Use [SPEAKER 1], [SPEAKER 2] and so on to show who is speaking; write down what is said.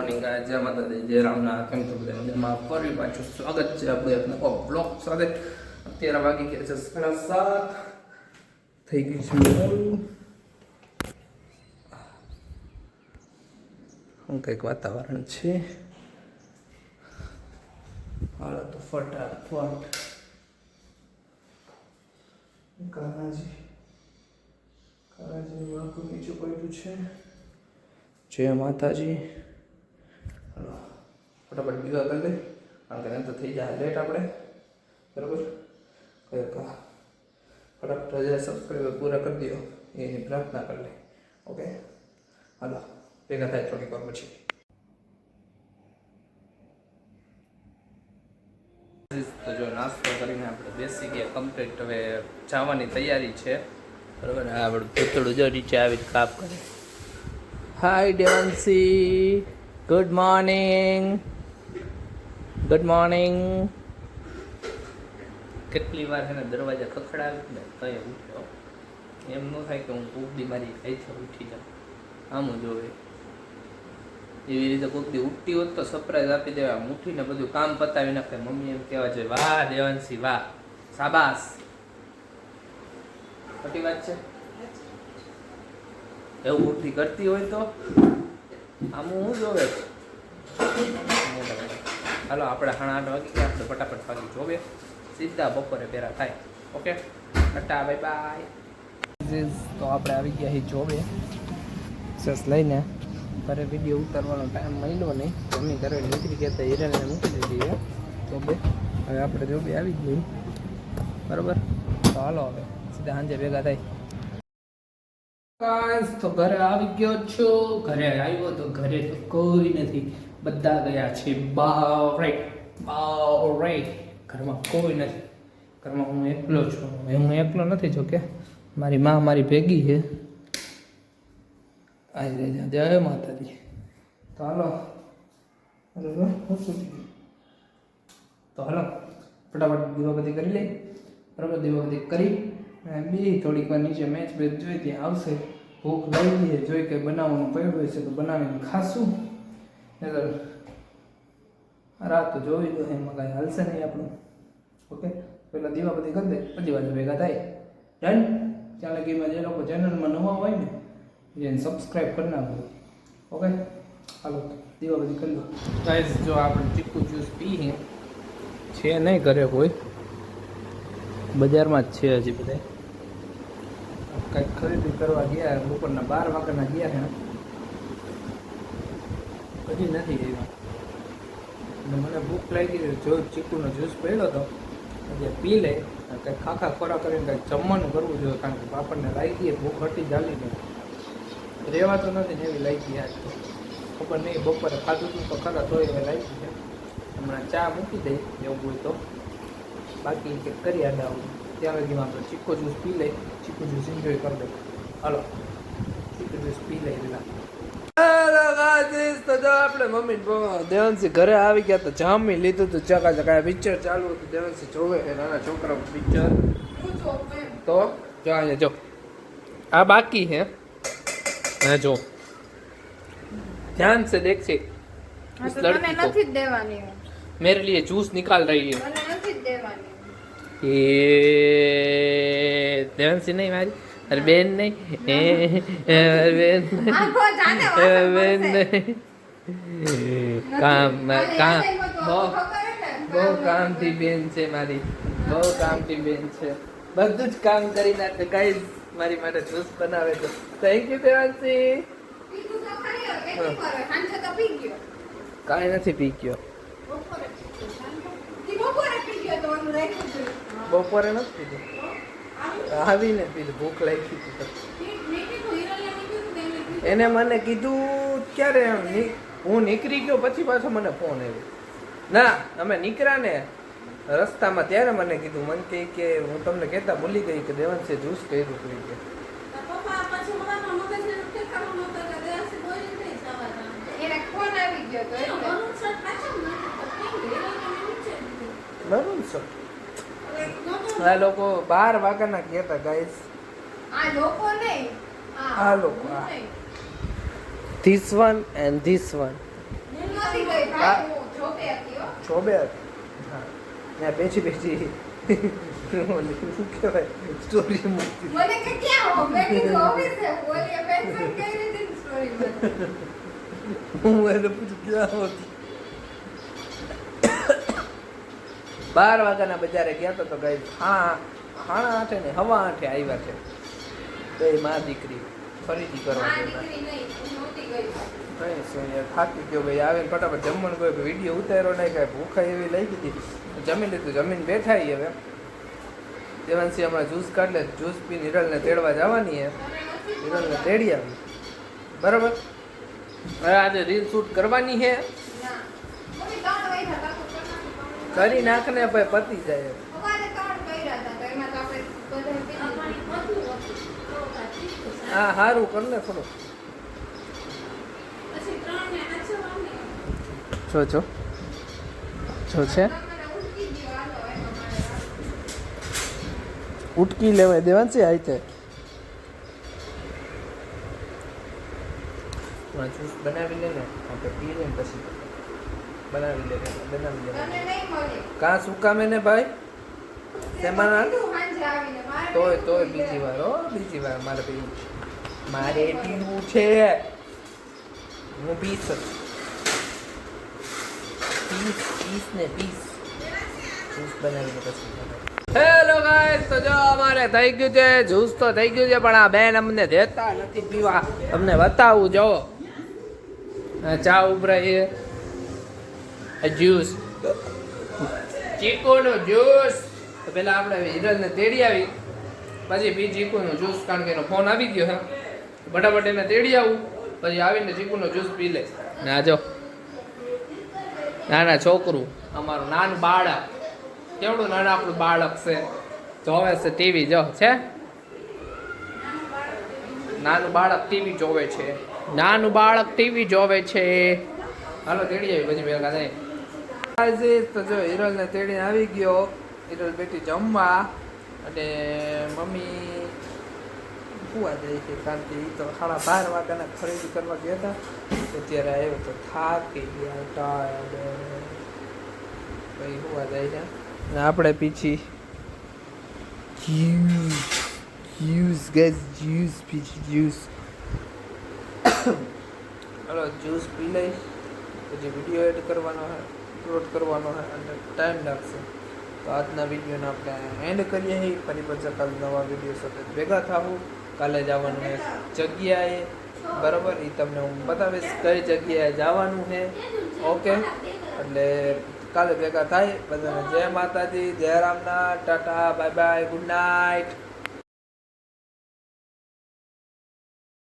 [SPEAKER 1] Morning guys, જય માતાજી, જય રામનાથ. કેમ છો બધા મજામાં? ફરી પાછું સ્વાગત છે આપણે એક નવો બ્લોગ સાથે. અત્યારે વાગી ગયા છે 7:30. થઈ ગઈ છે મોડું. કંઈક વાતાવરણ છે. હાલો તો ફટાફટ કાનાજી વાંકું નીચું પડ્યું છે. જય માતાજી. હાલો ફટાફટ બીજા કરી દે, કારણ કે એમ તો થઈ જાય લેટ આપણે. બરાબર, કંઈક ફટાફટ 1000 સબસ્ક્રાઈબર પૂરા કરી દો એની પ્રાર્થના કરી લે. ઓકે, હાલો ભેગા થાય થોડીક વાર પછી. તો જો નાસ્તો કરીને આપણે બેસી ગયા કમ્પ્લીટ. હવે જવાની તૈયારી છે. બરાબર, આ આપણું પૂતળું જો નીચે આવીને કાપ કરે. Hi Devanshi, good morning. Good morning. કેટલી વાર છે ને દરવાજા ખખડાવી ને તય ઉઠ્યો. એમ ન થાય કે હું કૂકડી મારી અહીંથી ઉઠી જાઉં. આમ જોવે એવી રીતે કૂકડી ઉઠતી હોત તો સરપ્રાઈઝ આપી દેવા. ઉઠીને બધું કામ પતાવી નાખે. મમ્મી એમ કહેવા છે, વાહ દેવાંશી વાહ, શાબાશ. ખોટી વાત છે? એવું ઉઠી કરતી હોય તો આમ હું જોવે છે. હાલો આપણે 8:30 વાગી ગયા. આપણે ફટાફટ વાગી જોવે સીધા બપોરે પહેરા થાય. Okay, Tata bye bye. તો આપણે આવી ગયા છીએ જોવે સસ લઈને. ઘરે વિડીયો ઉતારવાનો ટાઈમ મળ્યો નહીં. મમ્મી ઘરે નીકળી ગયા હતા, હિરેનને મૂકી દીધી જોબે. હવે આપણે જોબે આવી જ નહીં. બરાબર, તો હાલો હવે સીધા સાંજે ભેગા થાય. તો ઘરે આવી ગયો છું. ઘરે આવ્યો તો ઘરે તો કોઈ નથી, બધા ગયા છે બારે. ઘરમાં કોઈ નથી. ઘરમાં હું એકલો છું. હું એકલો નથી, જોકે મારી માં મારી ભેગી છે. જય માતાજી. તો હાલો તો હાલો ફટાફટ દીવાબત્તી કરી લઈ. બરાબર, દીવાબત્તી કરી બી થોડીક વાર નીચે મેચ બેચ જોઈ, ત્યાં આવશે. ભૂખ લાગી છે, જોઈ કે બનાવવાનું પડ્યું હોય છે તો બનાવીને ખાશું. રાત તો જોઈ દો, એમાં કાંઈ હાલશે નહીં આપણું. ઓકે, પહેલાં દીવાબત્તી કરી દે, પછી બાજુ ભેગા થાય. ડન. ત્યાં લગીમાં જે લોકો ચેનલમાં નવા હોય ને એને સબસ્ક્રાઈબ કરી નાખો. ઓકે, હાલો દીવાબત્તી કરી લો. ગાઈસ, જો આપણે ચીકુ જ્યુસ પીએ છે નહીં ઘરે કોઈ, બજારમાં જ છે હજી બધા. કંઈક ખરીદી કરવા ગયા, બપોરના 12 વાગ્યાના ગયા છે, હજી નથી આવ્યા. અને મને ભૂખ લાગી ગઈ, જો ચીકુનો જ્યુસ પડ્યો હતો એટલે પી લે. કંઈક ખાખા ખોરાક કરીને કંઈક જમવાનું કરવું જોઈએ, કારણ કે આપણને લાગી ભૂખ હટી ચાલી ગઈ. રહેવાતો નથી ને એવી લાગી. આજ તો ખબર નહીં, બપોરે ખાધું હતું તો ખરા તોય હવે લાગી છે. હમણાં ચા મૂકી દઈ એવું હોય તો, બાકી કંઈક કરી આડા આવું. ત્યાં લગીમાં આપણે ચીકો જ્યુસ પી લઈ. ચીકુ જ્યુસ એન્જોય કરી દે. હાલો ચીકુ જ્યુસ પી લઈ પેલા. તો જો આપણે મમ્મી દેવાંશી ઘરે આવી ગયા તો જામી લીધું હતું. ચકા પિક્ચર ચાલુ હતું. દેવાંશી જોવે નાના છોકરા પિક્ચર. તો જો અહીંયા જો આ બાકી है. हाँ जो ध्यान से देख से उस लड़की को मेरे लिए जूस निकाल रही है. ये ध्यान से नहीं मारी. अरे बहन नहीं, बहन नहीं. काम બહુ કામથી બેન છે મારી. બહુ કામથી બેન છે. બધું જ કામ કરી નાખે. ગાઈસ મારી માટે જ્યુસ બનાવે તો થેન્ક યુ દેવાંશી. કાંઈ નથી પી ગયો. બપોરે નથી પીધું, આવીને પીધું. ભૂખ લાગી હતી. એને મને કીધું ક્યારે, હું નીકળી ગયો પછી પાછો મને ફોન આવ્યો. ના, અમે નીકળ્યા ને રસ્તામાં ત્યારે મને કીધું. મને કહે કે હું તમને કહેતા ભૂલી ગઈ કે દેવાંશે જ્યુસ કર્યું હતું. કે આ લોકો 12 વાગ્યાના ગયા હતા ગાઈસ. આ લોકો નહીં, આ લોકો, this one and this one.
[SPEAKER 2] નહોતી ગઈ ભાઈ, હું જોબે હતી હો.
[SPEAKER 1] છોબે હા ત્યાં બેસી ઓલી શું કહેવાય સ્ટોરી મૂકતી
[SPEAKER 2] મને કે ક્યાં હો? મેં કીધું ઓફિસે. બોલી પેન્શન કઈ રીતે સ્ટોરીમાં?
[SPEAKER 1] હું એને પૂછું ક્યાં હોતી 12 વાગ્યાના બજારે ગયા તો ગઈ હાણા 8 ને હવા 8 આવ્યા છે બે માં દીકરી ખરીદી કરવા
[SPEAKER 2] માં
[SPEAKER 1] ગયા
[SPEAKER 2] દીકરી નહીં, હું નહોતી ગઈ.
[SPEAKER 1] કઈ શું યાર થાકી ગયો ભાઈ આવીને ફટાફટ જમવાનું ગયો વિડીયો ઉતાર્યો નહીં કાંઈ ભૂખા એવી લઈ ગઈ જમી લીધું જમીન બેઠા હવે દેવાંશી હમણાં જ્યુસ કાઢ લે જ્યુસ પી નિરલને તેડવા જવાની હે નિરલને તેડી આવી બરાબર હવે આજે રીલ શૂટ કરવાની છે
[SPEAKER 2] ના. મમ્મી 3 વાગ્યા કાકુ કરવાનું.
[SPEAKER 1] કરી નાખને ભાઈ પતી જાય
[SPEAKER 2] સવારે 3 કર્યા હતા, તો એમાં તો આપણે બધા
[SPEAKER 1] હા સારું કર ને થોડું
[SPEAKER 2] પછી 3 ને આછવાની.
[SPEAKER 1] છો છો છો છે
[SPEAKER 2] તમને ઉઠી ગયો હાલો એમાં મારે.
[SPEAKER 1] ઉટકી લેવાય દેવાંશી આઈ જ્યુસ બનાવી લે ને આપણે પી લઈને પછી બનાવી લે
[SPEAKER 2] તને નહીં મળે.
[SPEAKER 1] કાં શું કામે ને ભાઈ શેમાં ના?
[SPEAKER 2] કીધું સાંજે આવીને મારે
[SPEAKER 1] તોય
[SPEAKER 2] નહીં
[SPEAKER 1] તોય
[SPEAKER 2] પીવું.
[SPEAKER 1] બીજી વાર મારે પીવું મારે પીવું છે હું પીસ ને પીસ જ્યુસ બનાવીને પછી હેલો ગાઈસ તો જો અમારે થઈ ગયું છે જ્યુસ તો થઈ ગયું છે પણ આ બેન અમને દેતા નથી પીવા તમને બતાવું જો ચા ઉભરાય છે જ્યુસ ચીકુનું જ્યુસ તો પેલા આપણે હિરલને તેડી આવી પછી પી ચીકુનું જ્યુસ કારણ કે એનો ફોન આવી ગયો છે ફટાફટ એને તેડી આવું પછી આવીને ચીકુનો જ્યુસ પી લે ને આ જો નાના છોકરું અમારું નાનું બાળક કેવડું નાનું આપણું બાળક છે જોવે છે ટીવી જો છે નાનું બાળક ટીવી જોવે છે નાનું બાળક ટીવી જોવે છે હાલો તેડી આવી પછી ભેગા થાય તો જો હિરલને તેડીને આવી ગયો હિરલ બેટી જમવા અને મમ્મી કુવા જાય છે કારણ કે એ તો 12:30 વાગ્યાના ખરીદી કરવા ગયા હતા અત્યારે આવ્યો તો થાકી ગયા ટાયર્ડ પછી કુવા જાય છે અને આપણે પીછી જ્યુસ ગેસ જ્યુસ પીછી જ્યુસ હલો જ્યુસ પી લઈ પછી વિડીયો એડ કરવાનો હોય અપલોડ કરવાનો હોય અને ટાઈમ લાગશે તો આજના વિડીયોને આપણે એન્ડ કરીએ છીએ ફરી પાછા કાલે નવા વિડીયો સાથે ભેગા થવું કાલે જવાનું એક જગ્યાએ બરાબર એ તમને હું બતાવીશ કઈ જગ્યાએ જવાનું છે ઓકે એટલે કાલે ભેગા થાય બધાને જય માતાજી જય Ramnath Tata bye bye good night